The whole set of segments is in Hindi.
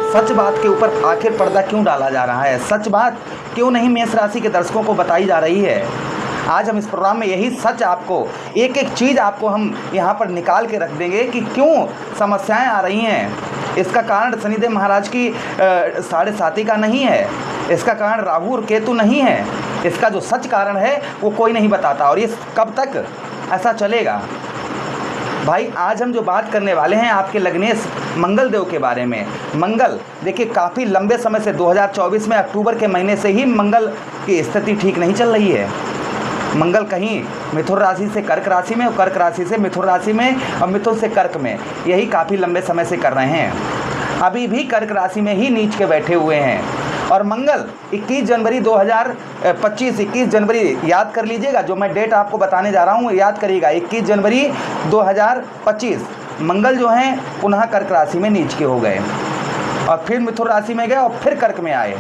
सच बात के ऊपर आखिर पर्दा क्यों डाला जा रहा है? सच बात क्यों नहीं मेष राशि के दर्शकों को बताई जा रही है? आज हम इस प्रोग्राम में यही सच आपको, एक एक चीज़ आपको हम यहाँ पर निकाल के रख देंगे कि क्यों समस्याएं आ रही हैं। इसका कारण शनिदेव महाराज की 7.5 का नहीं है, इसका कारण राहु और केतु नहीं है। इसका जो सच कारण है वो कोई नहीं बताता, और ये कब तक ऐसा चलेगा? भाई आज हम जो बात करने वाले हैं आपके लग्नेश मंगल देव के बारे में। मंगल देखिए काफ़ी लंबे समय से 2024 में अक्टूबर के महीने से ही मंगल की स्थिति ठीक नहीं चल रही है। मंगल कहीं मिथुन राशि से कर्क राशि में, और कर्क राशि से मिथुन राशि में, और मिथुन से कर्क में, यही काफ़ी लंबे समय से कर रहे हैं। अभी भी कर्क राशि में ही नीच के बैठे हुए हैं। और मंगल 21 जनवरी 2025, 21 जनवरी याद कर लीजिएगा, जो मैं डेट आपको बताने जा रहा हूँ याद करिएगा, 21 जनवरी 2025 मंगल जो हैं पुनः कर्क राशि में नीच के हो गए, और फिर मिथुन राशि में गए, और फिर कर्क में आए।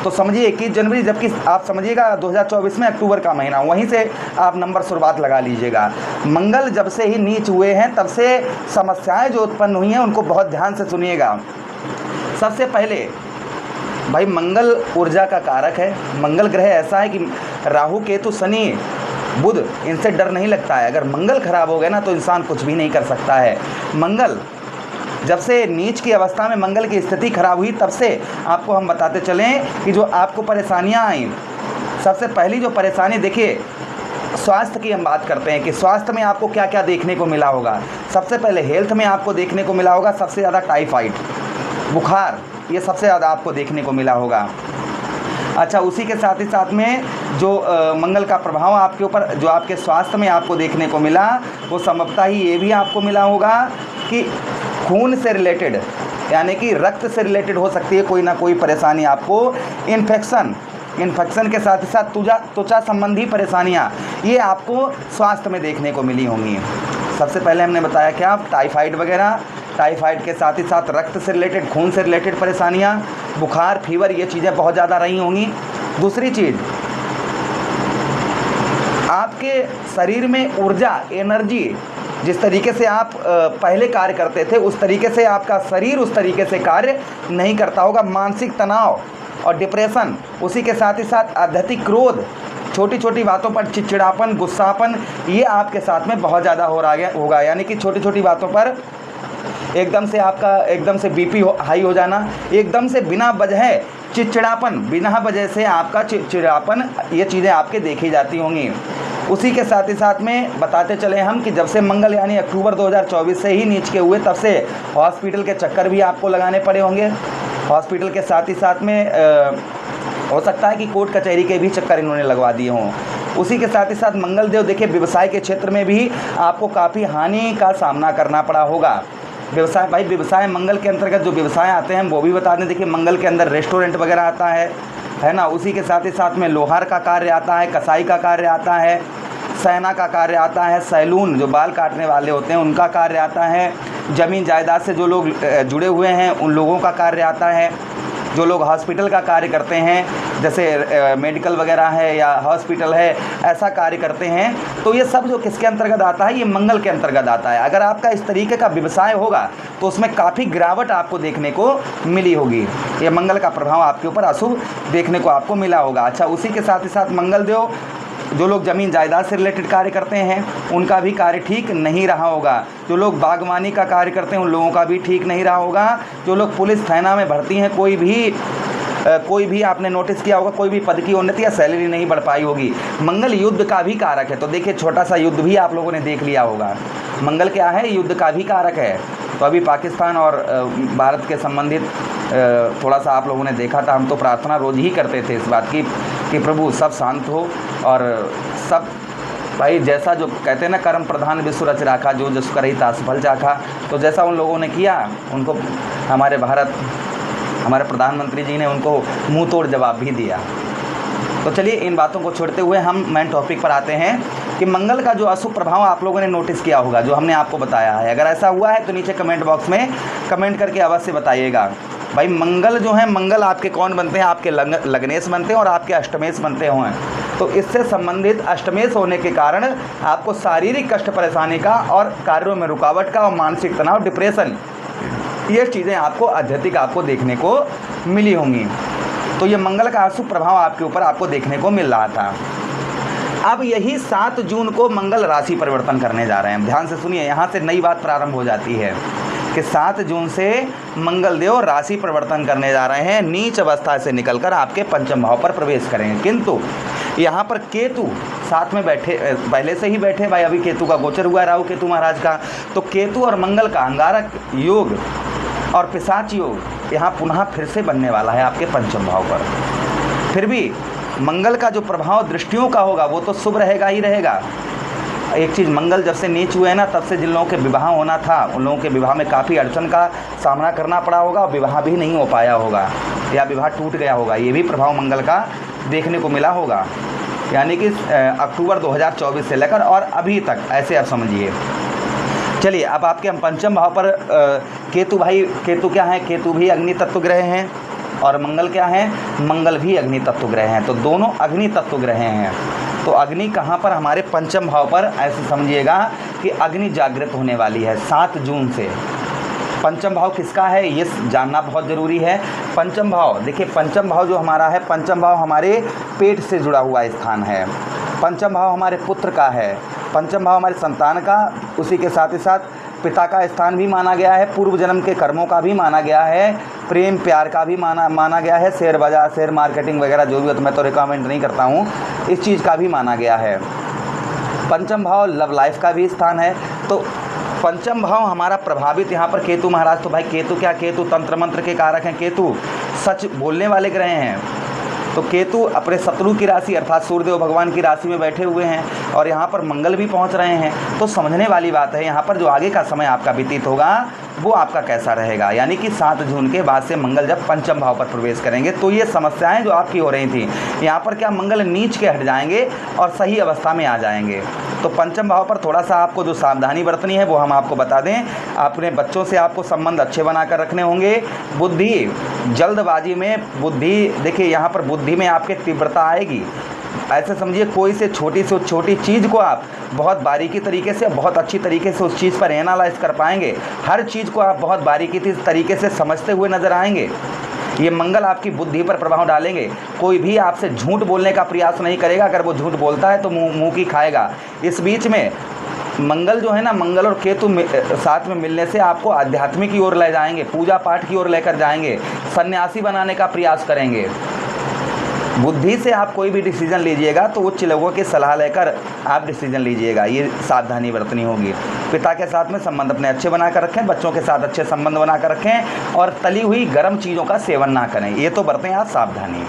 तो समझिए 21 जनवरी, जबकि आप समझिएगा 2024 में अक्टूबर का महीना, वहीं से आप नंबर शुरुआत लगा लीजिएगा। मंगल जब से ही नीच हुए हैं तब से समस्याएं जो उत्पन्न हुई हैं उनको बहुत ध्यान से सुनिएगा। सबसे पहले भाई मंगल ऊर्जा का कारक है। मंगल ग्रह ऐसा है कि राहु केतु शनि बुध इनसे डर नहीं लगता है। अगर मंगल खराब हो गया ना तो इंसान कुछ भी नहीं कर सकता है। मंगल जब से नीच की अवस्था में मंगल की स्थिति खराब हुई तब से आपको हम बताते चलें कि जो आपको परेशानियां आई, सबसे पहली जो परेशानी देखिए स्वास्थ्य की हम बात करते हैं कि स्वास्थ्य में आपको क्या क्या देखने को मिला होगा। सबसे पहले हेल्थ में आपको देखने को मिला होगा सबसे ज़्यादा टाइफाइड, बुखार, ये सबसे ज़्यादा आपको देखने को मिला होगा। अच्छा, उसी के साथ ही साथ में जो मंगल का प्रभाव आपके ऊपर, जो आपके स्वास्थ्य में आपको देखने को मिला, वो संभवतः ही ये भी आपको मिला होगा कि खून से रिलेटेड, यानी कि रक्त से रिलेटेड हो सकती है कोई ना कोई परेशानी आपको। इन्फेक्शन के साथ ही साथ त्वचा संबंधी परेशानियाँ ये आपको स्वास्थ्य में देखने को मिली होंगी। सबसे पहले हमने बताया क्या, टाइफाइड वगैरह, टाइफाइड के साथ ही साथ रक्त से रिलेटेड, खून से रिलेटेड परेशानियाँ, बुखार, फीवर, ये चीज़ें बहुत ज़्यादा रही होंगी। दूसरी चीज़, आपके शरीर में ऊर्जा, एनर्जी, जिस तरीके से आप पहले कार्य करते थे उस तरीके से आपका शरीर उस तरीके से कार्य नहीं करता होगा। मानसिक तनाव और डिप्रेशन, उसी के साथ ही साथ अत्यधिक क्रोध, छोटी छोटी बातों पर चिड़चिड़ापन, गुस्सापन, ये आपके साथ में बहुत ज़्यादा हो रहा होगा। यानी कि छोटी छोटी बातों पर एकदम से आपका एकदम से बीपी हाई हो जाना, एकदम से बिना वजह चिड़चिड़ापन, बिना वजह से आपका चिड़चिड़ापन, ये चीज़ें आपके देखी जाती होंगी। उसी के साथ ही साथ में बताते चले हम कि जब से मंगल यानी अक्टूबर 2024 से ही नीच के हुए तब से हॉस्पिटल के चक्कर भी आपको लगाने पड़े होंगे। हॉस्पिटल के साथ ही साथ में हो सकता है कि कोर्ट कचहरी के भी चक्कर इन्होंने लगवा दिए हों। उसी के साथ ही साथ मंगल देव देखिए व्यवसाय के क्षेत्र में भी आपको काफ़ी हानि का सामना करना पड़ा होगा। व्यवसाय, भाई व्यवसाय मंगल के अंतर्गत जो व्यवसाय आते हैं वो भी बता दें। देखिए मंगल के अंदर रेस्टोरेंट वगैरह आता है ना। उसी के साथ ही साथ में लोहार का कार्य आता है, कसाई का कार्य आता है, सैना का कार्य आता है, सैलून जो बाल काटने वाले होते हैं उनका कार्य आता है, ज़मीन जायदाद से जो लोग जुड़े हुए हैं उन लोगों का कार्य आता है, जो लोग हॉस्पिटल का कार्य करते हैं जैसे मेडिकल वगैरह है या हॉस्पिटल है, ऐसा कार्य करते हैं, तो ये सब जो किसके अंतर्गत आता है, ये मंगल के अंतर्गत आता है। अगर आपका इस तरीके का व्यवसाय होगा तो उसमें काफ़ी गिरावट आपको देखने को मिली होगी। ये मंगल का प्रभाव आपके ऊपर अशुभ देखने को आपको मिला होगा। अच्छा, उसी के साथ ही साथ मंगल देव जो लोग ज़मीन जायदाद से रिलेटेड कार्य करते हैं उनका भी कार्य ठीक नहीं रहा होगा। जो लोग बागवानी का कार्य करते हैं उन लोगों का भी ठीक नहीं रहा होगा। जो लोग पुलिस थाना में भर्ती हैं, कोई भी आपने नोटिस किया होगा, कोई भी पद की उन्नति या सैलरी नहीं बढ़ पाई होगी। मंगल युद्ध का भी कारक है, तो देखिए छोटा सा युद्ध भी आप लोगों ने देख लिया होगा। मंगल क्या है, युद्ध का भी कारक है। तो अभी पाकिस्तान और भारत के संबंधित थोड़ा सा आप लोगों ने देखा था। हम तो प्रार्थना रोज़ ही करते थे इस बात की कि प्रभु सब शांत हो और सब, भाई जैसा जो कहते हैं ना, कर्म प्रधान विश्व रच राखा, जो जस करही तास फल चाखा। तो जैसा उन लोगों ने किया, उनको हमारे प्रधानमंत्री जी ने उनको मुंह तोड़ जवाब भी दिया। तो चलिए इन बातों को छोड़ते हुए हम मेन टॉपिक पर आते हैं कि मंगल का जो अशुभ प्रभाव आप लोगों ने नोटिस किया होगा, जो हमने आपको बताया है। अगर ऐसा हुआ है तो नीचे कमेंट बॉक्स में कमेंट करके अवश्य बताइएगा। भाई मंगल जो है, मंगल आपके कौन बनते हैं, आपके लग्नेश बनते हैं और आपके अष्टमेश बनते हुए हैं। तो इससे संबंधित अष्टमेश होने के कारण आपको शारीरिक कष्ट, परेशानी का और कार्यों में रुकावट का और मानसिक तनाव, डिप्रेशन, ये चीज़ें आपको अत्यधिक आपको देखने को मिली होंगी। तो ये मंगल का अशुभ प्रभाव आपके ऊपर आपको देखने को मिल रहा था। अब यही 7 जून को मंगल राशि परिवर्तन करने जा रहे हैं। ध्यान से सुनिए, यहाँ से नई बात प्रारंभ हो जाती है कि 7 जून से मंगल देव राशि परिवर्तन करने जा रहे हैं, नीच अवस्था से निकलकर आपके पंचम भाव पर प्रवेश करेंगे। किंतु यहाँ पर केतु साथ में बैठे, पहले से ही बैठे भाई, अभी केतु का गोचर हुआ है राहु केतु महाराज का, तो केतु और मंगल का अंगारक योग और पिशाच योग यहाँ पुनः फिर से बनने वाला है आपके पंचम भाव पर। फिर भी मंगल का जो प्रभाव दृष्टियों का होगा वो तो शुभ रहेगा ही रहेगा। एक चीज़, मंगल जब से नीच हुए हैं ना, तब से जिन लोगों के विवाह होना था उन लोगों के विवाह में काफ़ी अड़चन का सामना करना पड़ा होगा, और विवाह भी नहीं हो पाया होगा या विवाह टूट गया होगा। ये भी प्रभाव मंगल का देखने को मिला होगा, यानी कि अक्टूबर 2024 से लेकर और अभी तक, ऐसे आप समझिए। चलिए अब आपके हम पंचम भाव पर केतु, भाई केतु क्या है, केतु भी अग्नि तत्व ग्रह हैं, और मंगल क्या है, मंगल भी अग्नि तत्व ग्रह हैं। तो दोनों अग्नि तत्व ग्रह हैं। तो अग्नि कहाँ पर, हमारे पंचम भाव पर। ऐसे समझिएगा कि अग्नि जागृत होने वाली है 7 जून से। पंचम भाव किसका है ये जानना बहुत ज़रूरी है। पंचम भाव, देखिए पंचम भाव जो हमारा है, पंचम भाव हमारे पेट से जुड़ा हुआ स्थान है। पंचम भाव हमारे पुत्र का है, पंचम भाव हमारे संतान का, उसी के साथ ही साथ पिता का स्थान भी माना गया है, पूर्व जन्म के कर्मों का भी माना गया है, प्रेम प्यार का भी माना गया है, शेयर बाजार, शेयर मार्केटिंग वगैरह जो भी हो, तो मैं तो रिकमेंड नहीं करता हूँ, इस चीज़ का भी माना गया है। पंचम भाव लव लाइफ का भी स्थान है। तो पंचम भाव हमारा प्रभावित यहाँ पर केतु महाराज, तो भाई केतु क्या, केतु तंत्र मंत्र के कारक हैं, केतु सच बोलने वाले ग्रह हैं। तो केतु अपने शत्रु की राशि अर्थात सूर्यदेव भगवान की राशि में बैठे हुए हैं, और यहाँ पर मंगल भी पहुँच रहे हैं। तो समझने वाली बात है, यहाँ पर जो आगे का समय आपका व्यतीत होगा वो आपका कैसा रहेगा। यानी कि 7 जून के बाद से मंगल जब पंचम भाव पर प्रवेश करेंगे तो ये समस्याएं जो आपकी हो रही थी, यहाँ पर क्या मंगल नीच के हट जाएंगे और सही अवस्था में आ जाएंगे। तो पंचम भाव पर थोड़ा सा आपको जो सावधानी बरतनी है वो हम आपको बता दें। अपने बच्चों से आपको संबंध अच्छे बनाकर रखने होंगे। बुद्धि, जल्दबाजी में बुद्धि, देखिए यहाँ पर बुद्धि में आपके तीव्रता आएगी। ऐसे समझिए कोई से छोटी चीज़ को आप बहुत बारीकी तरीके से, बहुत अच्छी तरीके से उस चीज़ पर एनालाइज कर पाएंगे। हर चीज़ को आप बहुत बारीकी तरीके से समझते हुए नजर आएंगे। ये मंगल आपकी बुद्धि पर प्रभाव डालेंगे। कोई भी आपसे झूठ बोलने का प्रयास नहीं करेगा, अगर वो झूठ बोलता है तो मुँह की खाएगा। इस बीच में मंगल जो है ना, मंगल और केतु साथ में मिलने से आपको आध्यात्मिक की ओर ले जाएंगे, पूजा पाठ की ओर लेकर जाएंगे, सन्यासी बनाने का प्रयास करेंगे। बुद्धि से आप कोई भी डिसीजन लीजिएगा तो उच्च लोगों की सलाह लेकर आप डिसीजन लीजिएगा, ये सावधानी बरतनी होगी। पिता के साथ में संबंध अपने अच्छे बनाकर रखें, बच्चों के साथ अच्छे संबंध बनाकर रखें, और तली हुई गर्म चीज़ों का सेवन ना करें। ये तो बरतें आप सावधानी,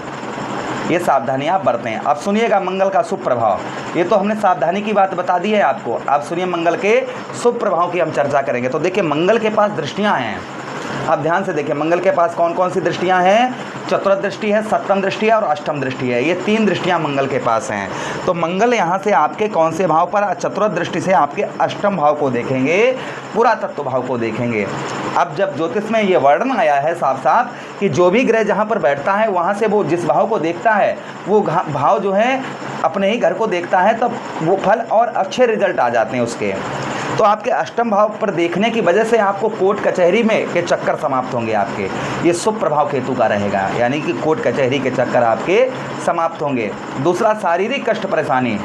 ये सावधानी आप बरतें। अब सुनिएगा मंगल का शुभ प्रभाव, ये तो हमने सावधानी की बात बता दी है आपको। आप सुनिए मंगल के शुभ प्रभाव की हम चर्चा करेंगे। तो देखिए मंगल के पास दृष्टियाँ हैं, आप ध्यान से देखिए मंगल के पास कौन कौन सी दृष्टियां हैं। चतुर्थ दृष्टि है, सप्तम दृष्टि है और अष्टम दृष्टि है। ये 3 दृष्टियां मंगल के पास हैं। तो मंगल यहाँ से आपके कौन से भाव पर, चतुर्थ दृष्टि से आपके अष्टम भाव को देखेंगे, पुरातत्व भाव को देखेंगे। अब जब ज्योतिष में ये वर्णन आया है साफ साफ कि जो भी ग्रह जहाँ पर बैठता है वहाँ से वो जिस भाव को देखता है वो भाव जो है अपने ही घर को देखता है, तब वो फल और अच्छे रिजल्ट आ जाते हैं उसके। तो आपके अष्टम भाव पर देखने की वजह से आपको कोर्ट कचहरी में के चक्कर समाप्त होंगे आपके। ये शुभ प्रभाव केतु का रहेगा, यानी कि कोर्ट कचहरी के चक्कर आपके समाप्त होंगे। दूसरा, शारीरिक कष्ट परेशानी,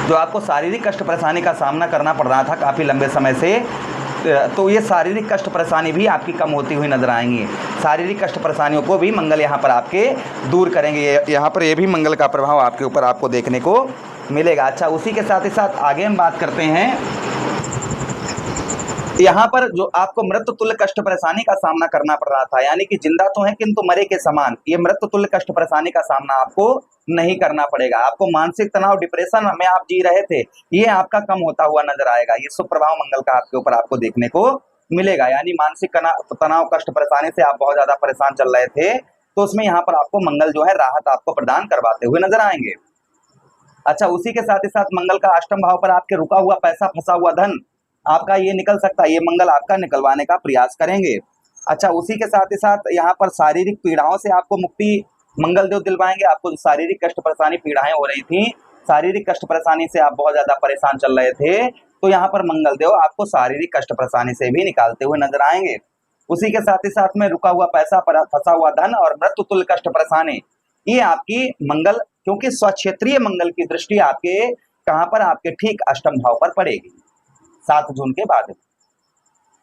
जो आपको शारीरिक कष्ट परेशानी का सामना करना पड़ रहा था काफ़ी लंबे समय से, तो ये शारीरिक कष्ट परेशानी भी आपकी कम होती हुई नजर आएंगी। शारीरिक कष्ट परेशानियों को भी मंगल यहाँ पर आपके दूर करेंगे। यहाँ पर ये भी मंगल का प्रभाव आपके ऊपर आपको देखने को मिलेगा। अच्छा, उसी के साथ ही साथ आगे हम बात करते हैं यहाँ पर जो आपको मृत्यु तुल्य कष्ट परेशानी का सामना करना पड़ रहा था, यानी कि जिंदा तो है किंतु मरे के समान, ये मृत्यु तुल्य कष्ट परेशानी का सामना आपको नहीं करना पड़ेगा। आपको मानसिक तनाव, डिप्रेशन में आप जी रहे थे, ये आपका कम होता हुआ नजर आएगा। ये शुभ प्रभाव मंगल का आपके ऊपर आपको देखने को मिलेगा। यानी मानसिक तनाव, कष्ट परेशानी से आप बहुत ज्यादा परेशान चल रहे थे, तो उसमें यहाँ पर आपको मंगल जो है राहत आपको प्रदान करवाते हुए नजर आएंगे। अच्छा, उसी के साथ ही साथ मंगल का अष्टम भाव पर आपके रुका हुआ पैसा, फंसा हुआ धन आपका ये निकल सकता है, ये मंगल आपका निकलवाने का प्रयास करेंगे। अच्छा, उसी के साथ ही साथ यहाँ पर शारीरिक पीड़ाओं से आपको मुक्ति मंगल देव दिलवाएंगे। आपको शारीरिक कष्ट परेशानी, पीड़ाएं हो रही थी, शारीरिक कष्ट परेशानी से आप बहुत ज्यादा परेशान चल रहे थे, तो यहाँ पर मंगल देव आपको शारीरिक कष्ट परेशानी से भी निकालते हुए नजर आएंगे। उसी के साथ ही साथ में रुका हुआ पैसा, फंसा हुआ धन और मृत्यु तुल्य कष्ट परेशानी, ये आपकी मंगल, क्योंकि स्वक्षेत्रीय मंगल की दृष्टि आपके कहां पर, आपके ठीक अष्टम भाव पर पड़ेगी 7 जून के बाद।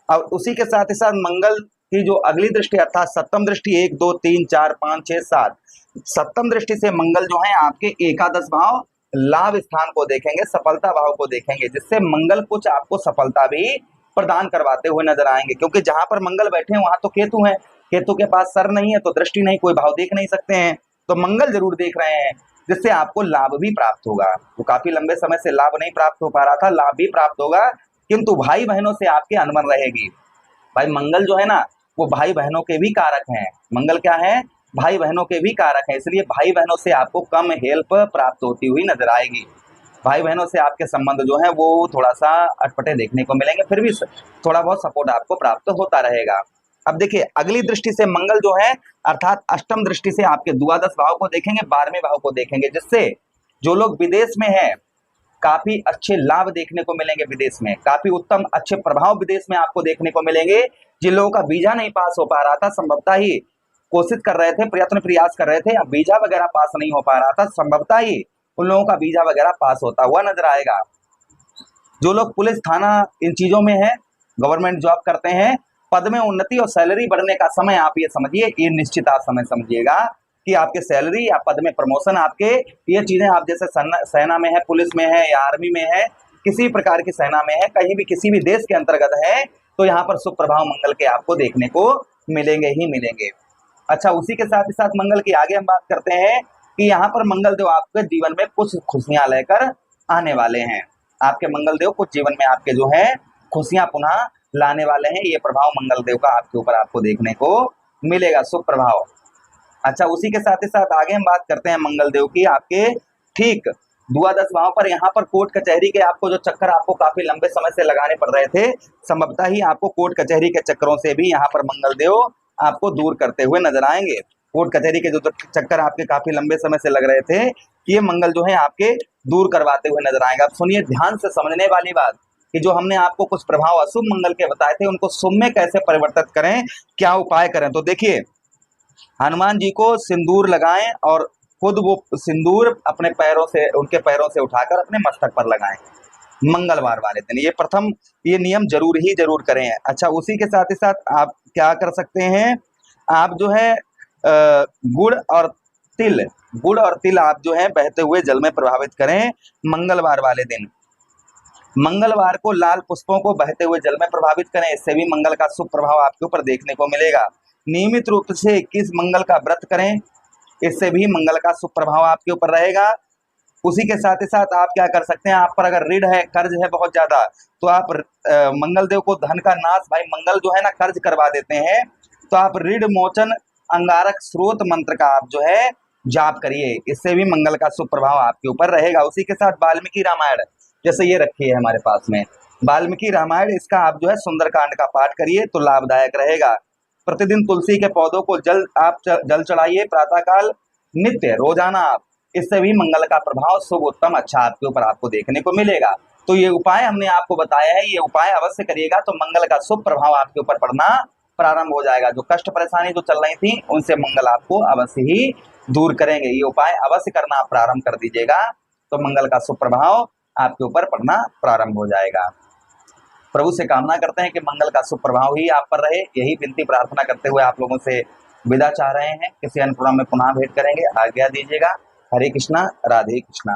और उसी के साथ ही साथ मंगल की जो अगली दृष्टि अर्थात सप्तम दृष्टि 1 2 3 4 5 6 7, सप्तम दृष्टि से मंगल जो है आपके एकादश भाव लाभ स्थान को देखेंगे, सफलता भाव को देखेंगे, जिससे मंगल कुछ आपको सफलता भी प्रदान करवाते हुए नजर आएंगे। क्योंकि जहां पर मंगल बैठे हैं वहां तो केतु है, केतु के पास सर नहीं है तो दृष्टि नहीं, कोई भाव देख नहीं सकते हैं, तो मंगल जरूर देख रहे हैं, जिससे आपको लाभ भी प्राप्त होगा। तो काफी लंबे समय से लाभ नहीं प्राप्त हो पा रहा था, लाभ भी प्राप्त होगा, किंतु भाई बहनों से आपके अनबन रहेगी। भाई मंगल जो है ना वो भाई बहनों के भी कारक हैं, मंगल क्या है, भाई बहनों के भी कारक है, इसलिए भाई बहनों से आपको कम हेल्प प्राप्त होती हुई नजर आएगी। भाई बहनों से आपके संबंध जो है वो थोड़ा सा अटपटे देखने को मिलेंगे, फिर भी थोड़ा बहुत सपोर्ट आपको प्राप्त होता रहेगा। अब देखिए अगली दृष्टि से मंगल जो है अर्थात अष्टम दृष्टि से आपके द्वादश भाव को देखेंगे, 12वें भाव को देखेंगे, जिससे जो लोग विदेश में हैं काफी अच्छे लाभ देखने को मिलेंगे, विदेश में काफी उत्तम अच्छे प्रभाव विदेश में आपको देखने को मिलेंगे। जिन लोगों का वीजा नहीं पास हो पा रहा था, संभवतः ही कोशिश कर रहे थे, प्रयास कर रहे थे, अब वीजा वगैरह पास नहीं हो पा रहा था, संभवतः ही उन लोगों का वीजा वगैरह पास होता हुआ नजर आएगा। जो लोग पुलिस थाना इन चीजों में है, गवर्नमेंट जॉब करते हैं, पद में उन्नति और सैलरी बढ़ने का समय आप ये समझिए, ये निश्चित आप समय समझिएगा कि आपके सैलरी या पद में प्रमोशन, आपके ये चीजें आप जैसे सेना में है, पुलिस में है या आर्मी में है, किसी प्रकार की सेना में है, कहीं भी किसी भी देश के अंतर्गत है, तो यहाँ पर शुभ प्रभाव मंगल के आपको देखने को मिलेंगे ही मिलेंगे। अच्छा, उसी के साथ ही साथ मंगल की आगे हम बात करते हैं कि यहाँ पर मंगल देव आपके जीवन में कुछ खुशियां लेकर आने वाले हैं। आपके मंगल देव कुछ जीवन में आपके जो है खुशियां पुनः लाने वाले हैं, ये प्रभाव मंगल देव का आपके ऊपर आपको देखने को मिलेगा, शुभ प्रभाव। अच्छा, उसी के साथ ही साथ आगे हम बात करते हैं मंगल देव की आपके ठीक द्वादश भाव पर। यहाँ पर कोर्ट कचहरी के आपको जो चक्कर आपको काफी लंबे समय से लगाने पड़ रहे थे, संभवतः ही आपको कोर्ट कचहरी के चक्करों से भी यहाँ पर मंगल देव आपको दूर करते हुए नजर आएंगे। कोर्ट कचहरी के जो चक्कर आपके काफी लंबे समय से लग रहे थे, ये मंगल जो है आपके दूर करवाते हुए नजर आएंगे। अब सुनिए ध्यान से समझने वाली बात कि जो हमने आपको कुछ प्रभाव अशुभ मंगल के बताए थे, उनको शुभ में कैसे परिवर्तित करें, क्या उपाय करें। तो देखिए, हनुमान जी को सिंदूर लगाएं और खुद वो सिंदूर अपने पैरों से, उनके पैरों से उठाकर अपने मस्तक पर लगाएं मंगलवार वाले दिन। ये प्रथम ये नियम जरूर करें। अच्छा, उसी के साथ ही साथ आप क्या कर सकते हैं, आप जो है गुड़ और तिल आप जो है बहते हुए जल में प्रभावित करें मंगलवार वाले दिन। मंगलवार को लाल पुष्पों को बहते हुए जल में प्रभावित करें, इससे भी मंगल का शुभ प्रभाव आपके ऊपर देखने को मिलेगा। नियमित रूप से 21 मंगल का व्रत करें, इससे भी मंगल का शुभ प्रभाव आपके ऊपर रहेगा। उसी के साथ ही साथ आप क्या कर सकते हैं, आप पर अगर ऋण है, कर्ज है बहुत ज्यादा, तो आप मंगल देव को धन का नाश, भाई मंगल जो है ना कर्ज करवा देते हैं, तो आप ऋण मोचन अंगारक स्रोत मंत्र का आप जो है जाप करिए, इससे भी मंगल का शुभ प्रभाव आपके ऊपर रहेगा। उसी के साथ वाल्मीकि रामायण, जैसे ये रखी है हमारे पास में वाल्मीकि रामायण, इसका आप जो है सुंदरकांड का पाठ करिए तो लाभदायक रहेगा। प्रतिदिन तुलसी के पौधों को जल चढ़ाइए प्रातःकाल, नित्य रोजाना आप, इससे भी मंगल का प्रभाव शुभ उत्तम अच्छा आपके ऊपर आपको देखने को मिलेगा। तो ये उपाय हमने आपको बताया है, ये उपाय अवश्य करिएगा तो मंगल का शुभ प्रभाव आपके ऊपर पड़ना प्रारंभ हो जाएगा। जो कष्ट परेशानी जो चल रही थी उनसे मंगल आपको अवश्य ही दूर करेंगे। ये उपाय अवश्य करना आप प्रारंभ कर दीजिएगा तो मंगल का शुभ प्रभाव आपके ऊपर पड़ना प्रारंभ हो जाएगा। प्रभु से कामना करते हैं कि मंगल का शुभ प्रभाव ही आप पर रहे। यही विनती प्रार्थना करते हुए आप लोगों से विदा चाह रहे हैं। किसी अन्य प्रोग्राम में पुनः भेंट करेंगे, आज्ञा दीजिएगा। हरे कृष्णा, राधे कृष्णा।